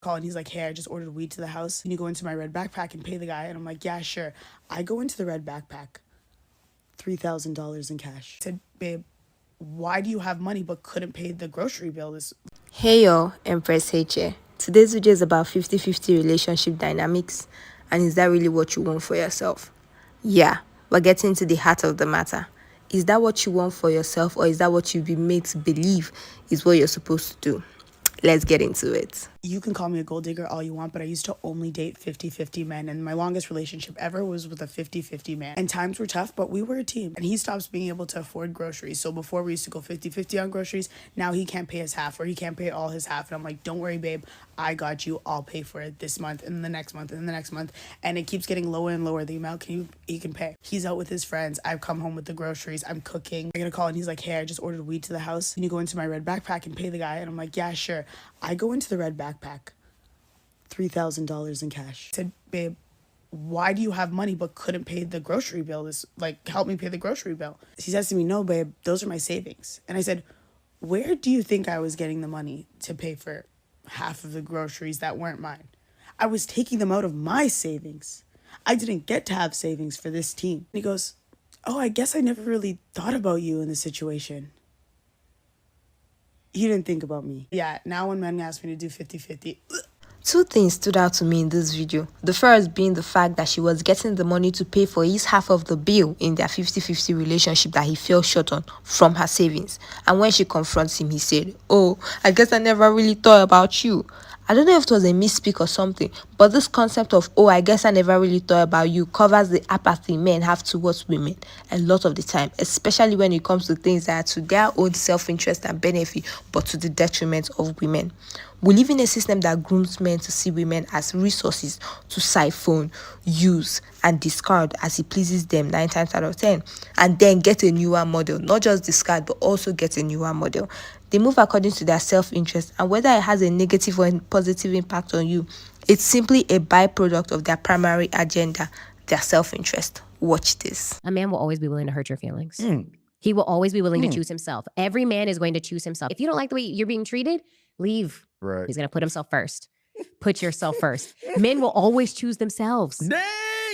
Call and he's like, hey, I just ordered weed to the house. Can you go into my red backpack and pay the guy? And I'm like, yeah, sure. I go into the red backpack, $3,000 in cash. I said, babe, why do you have money but couldn't pay the grocery bill? Hey y'all, Empress H here. Today's video is about 50-50 relationship dynamics, and is that really what you want for yourself? Yeah, we're getting to the heart of the matter. Is that what you want for yourself, or is that what you've been made to believe is what you're supposed to do? Let's get into it. You can call me a gold digger all you want, but I used to only date 50-50 men. And my longest relationship ever was with a 50-50 man. And times were tough, but we were a team. And he stops being able to afford groceries. So before we used to go 50-50 on groceries, now he can't pay his half or he can't pay all his half. And I'm like, don't worry, babe. I got you. I'll pay for it this month and the next month and the next month. And it keeps getting lower and lower the amount he can pay. He's out with his friends. I've come home with the groceries. I'm cooking. I get a call and he's like, hey, I just ordered weed to the house. Can you go into my red backpack and pay the guy? And I'm like, yeah, sure. I go into the red backpack, $3,000 in cash. I said, babe, why do you have money but couldn't pay the grocery bill? Help me pay the grocery bill. He says to me, no, babe, those are my savings. And I said, where do you think I was getting the money to pay for half of the groceries that weren't mine? I was taking them out of my savings. I didn't get to have savings for this team. And he goes, oh, I guess I never really thought about you in this situation. You didn't think about me. Yeah, now when men ask me to do 50-50, Two things stood out to me in this video. The first being the fact that she was getting the money to pay for his half of the bill in their 50-50 relationship that he fell short on from her savings. And when she confronts him, he said, oh, I guess I never really thought about you. I don't know if it was a misspeak or something, but this concept of, oh, I guess I never really thought about you covers the apathy men have towards women a lot of the time, especially when it comes to things that are to their own self-interest and benefit, but to the detriment of women. We live in a system that grooms men to see women as resources to siphon, use, and discard as it pleases them 9 times out of 10, and then get a newer model, not just discard, but also get a newer model. They move according to their self-interest, and whether it has a negative or a positive impact on you, it's simply a byproduct of their primary agenda, their self-interest. Watch this. A man will always be willing to hurt your feelings. He will always be willing to choose himself. Every man is going to choose himself. If you don't like the way you're being treated, leave. Right. He's going to put himself first. Put yourself first. Men will always choose themselves. Dang,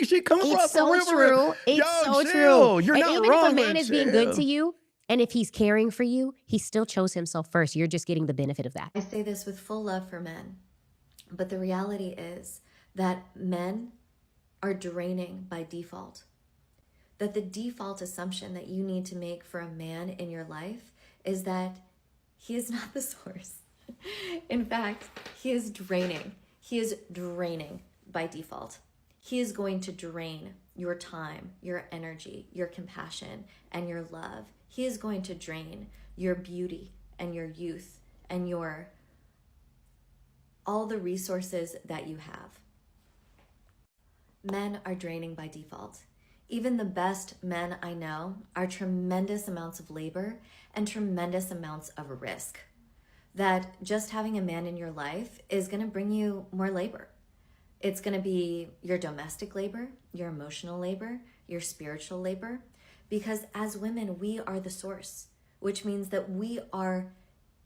she coming from It's so river. true. It's Yo, so chill. true. You're and not even wrong, if a man but is being good chill. to you, and if he's caring for you, he still chose himself first. You're just getting the benefit of that. I say this with full love for men, but the reality is that men are draining by default. That the default assumption that you need to make for a man in your life is that he is not the source. In fact, he is draining. He is draining by default. He is going to drain your time, your energy, your compassion, and your love. He is going to drain your beauty and your youth and all the resources that you have. Men are draining by default. Even the best men I know are tremendous amounts of labor and tremendous amounts of risk. That just having a man in your life is going to bring you more labor. It's going to be your domestic labor, your emotional labor, your spiritual labor, because as women, we are the source, which means that we are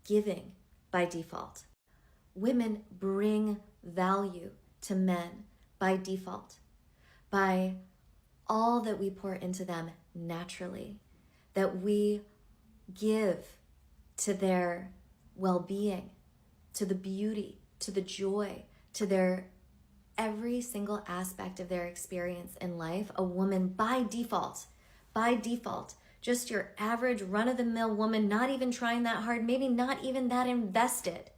giving by default. Women bring value to men by default, by all that we pour into them naturally, that we give to their well-being, to the beauty, to the joy, to their every single aspect of their experience in life. A woman by default, just your average run-of-the-mill woman, not even trying that hard, maybe not even that invested.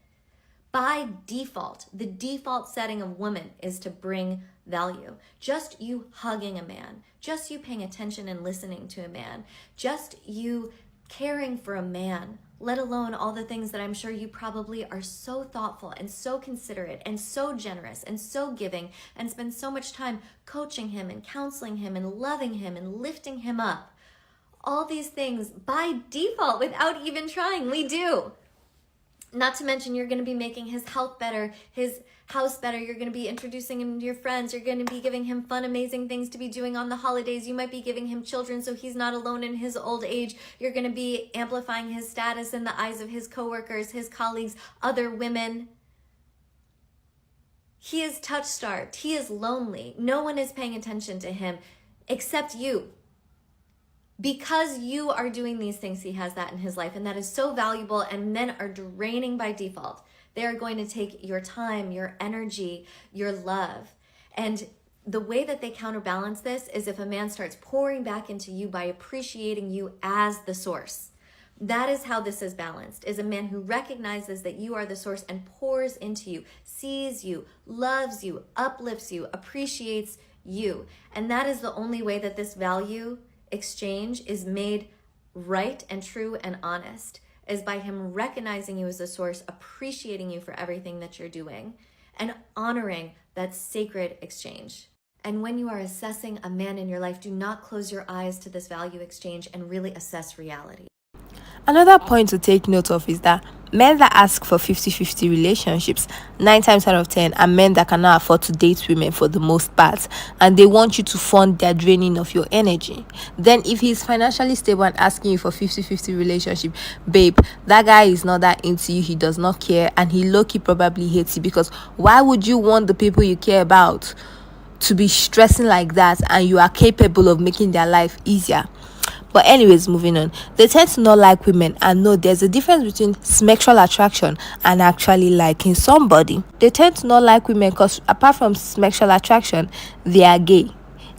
By default, the default setting of woman is to bring value. Just you hugging a man, just you paying attention and listening to a man, just you caring for a man, let alone all the things that I'm sure you probably are so thoughtful and so considerate and so generous and so giving and spend so much time coaching him and counseling him and loving him and lifting him up. All these things by default without even trying, we do. Not to mention, you're going to be making his health better, his house better. You're going to be introducing him to your friends. You're going to be giving him fun, amazing things to be doing on the holidays. You might be giving him children so he's not alone in his old age. You're going to be amplifying his status in the eyes of his coworkers, his colleagues, other women. He is touch starved. He is lonely. No one is paying attention to him except you. Because you are doing these things, he has that in his life, and that is so valuable, and men are draining by default. They are going to take your time, your energy, your love. And the way that they counterbalance this is if a man starts pouring back into you by appreciating you as the source. That is how this is balanced, is a man who recognizes that you are the source and pours into you, sees you, loves you, uplifts you, appreciates you. And that is the only way that this value exchange is made right and true and honest, is by him recognizing you as the source, appreciating you for everything that you're doing, and honoring that sacred exchange. And when you are assessing a man in your life, do not close your eyes to this value exchange and really assess reality. Another point to take note of is that men that ask for 50-50 relationships, 9 times out of 10, are men that cannot afford to date women for the most part, and they want you to fund their draining of your energy. Then if he's financially stable and asking you for 50-50 relationship, babe, that guy is not that into you, he does not care, and he low-key probably hates you, because why would you want the people you care about to be stressing like that, and you are capable of making their life easier? But anyways, moving on. They tend to not like women, and no, there's a difference between sexual attraction and actually liking somebody. They tend to not like women because apart from sexual attraction, they are gay.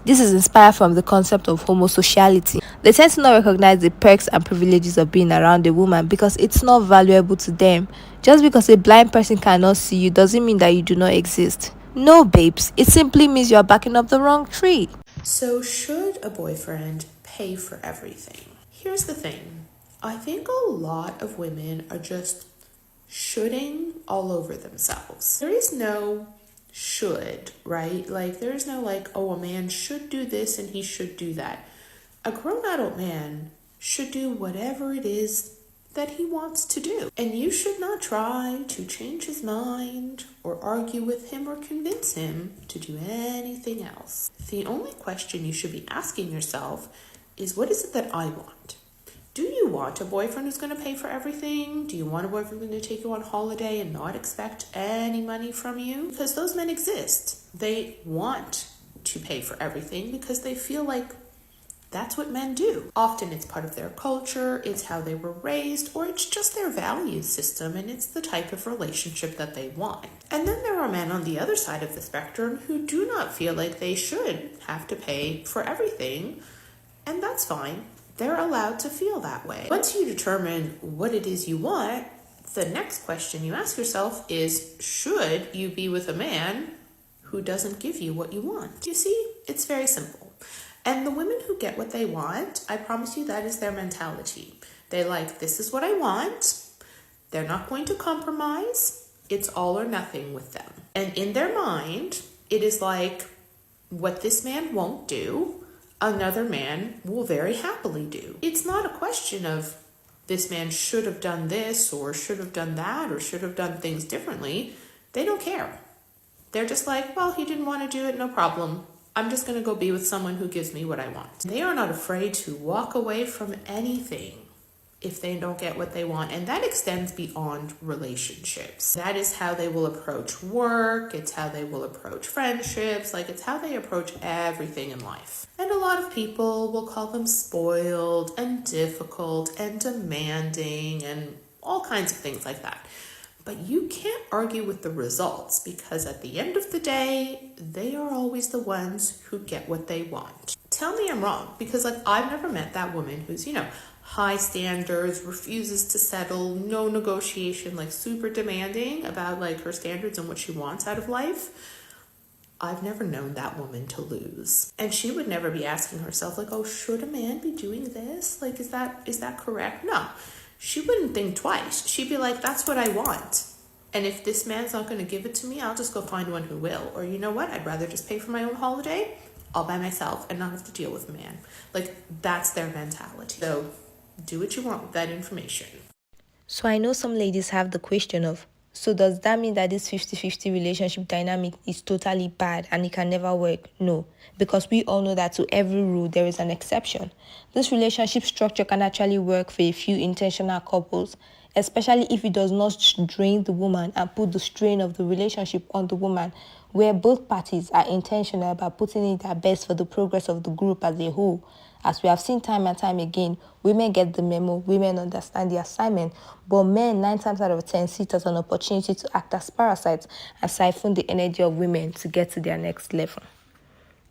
This is inspired from the concept of homosexuality. They tend to not recognize the perks and privileges of being around a woman because it's not valuable to them. Just because a blind person cannot see you doesn't mean that you do not exist. No, babes, it simply means you're backing up the wrong tree. So should a boyfriend pay for everything? Here's the thing. I think a lot of women are just shoulding all over themselves. There is no should, right? Like there is no like, oh, a man should do this and he should do that. A grown adult man should do whatever it is that he wants to do. And you should not try to change his mind or argue with him or convince him to do anything else. The only question you should be asking yourself is, what is it that I want? Do you want a boyfriend who's going to pay for everything? Do you want a boyfriend who's going to take you on holiday and not expect any money from you? Because those men exist. They want to pay for everything because they feel like that's what men do. Often it's part of their culture, it's how they were raised, or it's just their value system, and it's the type of relationship that they want. And then there are men on the other side of the spectrum who do not feel like they should have to pay for everything, and that's fine. They're allowed to feel that way. Once you determine what it is you want, the next question you ask yourself is, should you be with a man who doesn't give you what you want? You see, it's very simple. And the women who get what they want, I promise you that is their mentality. They like, this is what I want. They're not going to compromise. It's all or nothing with them. And in their mind, it is like, what this man won't do, another man will very happily do. It's not a question of this man should have done this or should have done that or should have done things differently. They don't care. They're just like, well, he didn't want to do it, no problem. I'm just going to go be with someone who gives me what I want. They are not afraid to walk away from anything if they don't get what they want. And that extends beyond relationships. That is how they will approach work. It's how they will approach friendships. Like, it's how they approach everything in life. And a lot of people will call them spoiled and difficult and demanding and all kinds of things like that. But you can't argue with the results because at the end of the day, they are always the ones who get what they want. Tell me I'm wrong, because like I've never met that woman who's, high standards, refuses to settle, no negotiation, like super demanding about like her standards and what she wants out of life. I've never known that woman to lose. And she would never be asking herself like, oh, should a man be doing this? Like, is that correct? No. She wouldn't think twice. She'd be like, that's what I want. And if this man's not going to give it to me, I'll just go find one who will. Or you know what? I'd rather just pay for my own holiday all by myself and not have to deal with a man. Like, that's their mentality. So do what you want with that information. So I know some ladies have the question of, so does that mean that this 50-50 relationship dynamic is totally bad and it can never work? No, because we all know that to every rule there is an exception. This relationship structure can actually work for a few intentional couples, especially if it does not drain the woman and put the strain of the relationship on the woman, where both parties are intentional about putting in their best for the progress of the group as a whole. As we have seen time and time again, women get the memo, women understand the assignment, but men 9 times out of 10 see it as an opportunity to act as parasites and siphon the energy of women to get to their next level.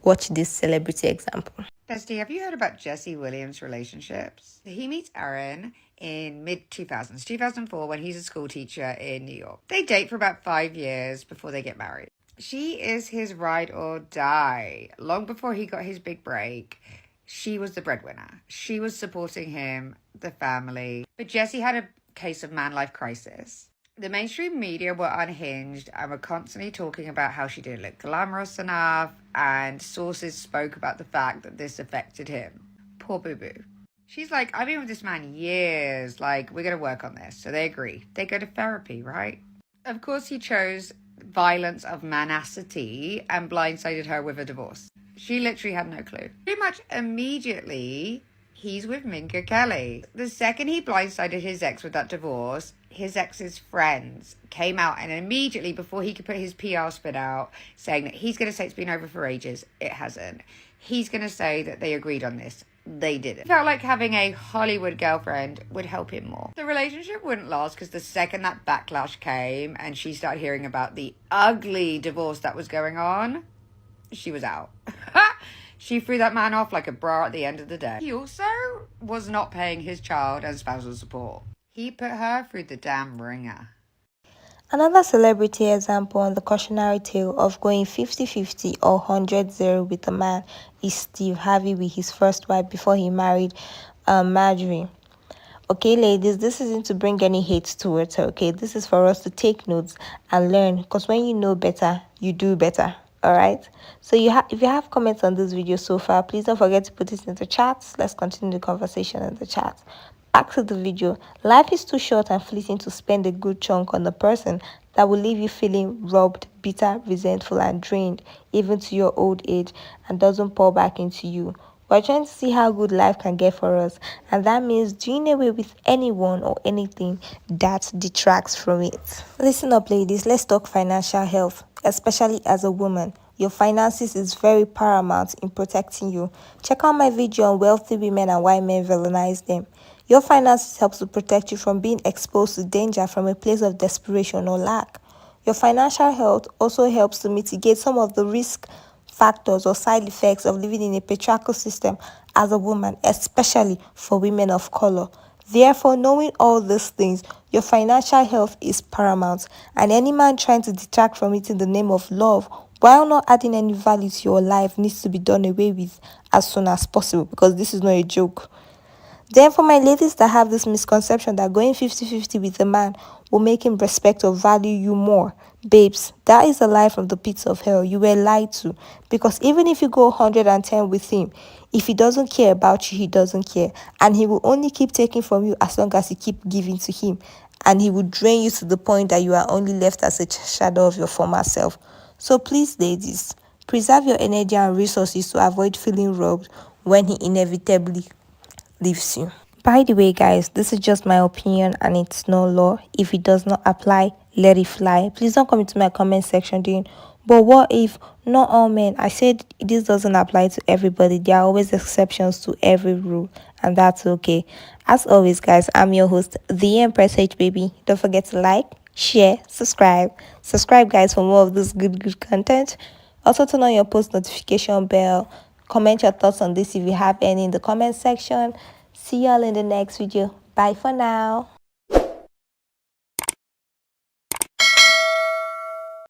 Watch this celebrity example. Bestie, have you heard about Jesse Williams' relationships? He meets Erin in mid-2000s, 2004, when he's a school teacher in New York. They date for about 5 years before they get married. She is his ride or die. Long before he got his big break, she was the breadwinner. She was supporting him, the family. But Jesse had a case of man-life crisis. The mainstream media were unhinged and were constantly talking about how she didn't look glamorous enough, and sources spoke about the fact that this affected him. Poor boo-boo. She's like, I've been with this man years, like, we're going to work on this. So they agree. They go to therapy, right? Of course, he chose violence of manacity and blindsided her with a divorce. She literally had no clue. Pretty much immediately, he's with Minka Kelly. The second he blindsided his ex with that divorce, his ex's friends came out and immediately, before he could put his PR spin out, saying that he's going to say it's been over for ages. It hasn't. He's going to say that they agreed on this. They didn't. Felt like having a Hollywood girlfriend would help him more. The relationship wouldn't last because the second that backlash came and she started hearing about the ugly divorce that was going on, she was out. She threw that man off like a bra at the end of the day. He also was not paying his child and spousal support. He put her through the damn ringer. Another celebrity example on the cautionary tale of going 50-50 or 100-0 with a man is Steve Harvey with his first wife before he married Marjorie. Okay, ladies, this isn't to bring any hate towards her, okay? This is for us to take notes and learn, because when you know better, you do better, all right? So if you have comments on this video so far, please don't forget to put it in the chat. Let's continue the conversation in the chat. Back to the video. Life is too short and fleeting to spend a good chunk on a person that will leave you feeling robbed, bitter, resentful, and drained, even to your old age, and doesn't pour back into you. We're trying to see how good life can get for us, and that means doing away with anyone or anything that detracts from it. Listen up, ladies. Let's talk financial health, especially as a woman. Your finances is very paramount in protecting you. Check out my video on wealthy women and why men villainize them. Your finances helps to protect you from being exposed to danger from a place of desperation or lack. Your financial health also helps to mitigate some of the risk factors or side effects of living in a patriarchal system as a woman, especially for women of color. Therefore, knowing all these things, your financial health is paramount, and any man trying to detract from it in the name of love, while not adding any value to your life, needs to be done away with as soon as possible, because this is not a joke. Then for my ladies that have this misconception that going 50-50 with a man will make him respect or value you more, babes, that is a lie from the pits of hell. You were lied to, because even if you go 110 with him, if he doesn't care about you, he doesn't care, and he will only keep taking from you as long as you keep giving to him, and he will drain you to the point that you are only left as a shadow of your former self. So please, ladies, preserve your energy and resources to avoid feeling robbed when he inevitably leaves you. By the way, guys, this is just my opinion and it's no law. If it does not apply, let it fly. Please don't come into my comment section doing, but what if not all men? I said this doesn't apply to everybody. There are always exceptions to every rule, and that's okay. As always, guys, I'm your host, the Empress H Baby. Don't forget to like, share, subscribe, guys, for more of this good content. Also, turn on your post notification bell. Comment your thoughts on this if you have any in the comment section. See y'all in the next video. Bye for now.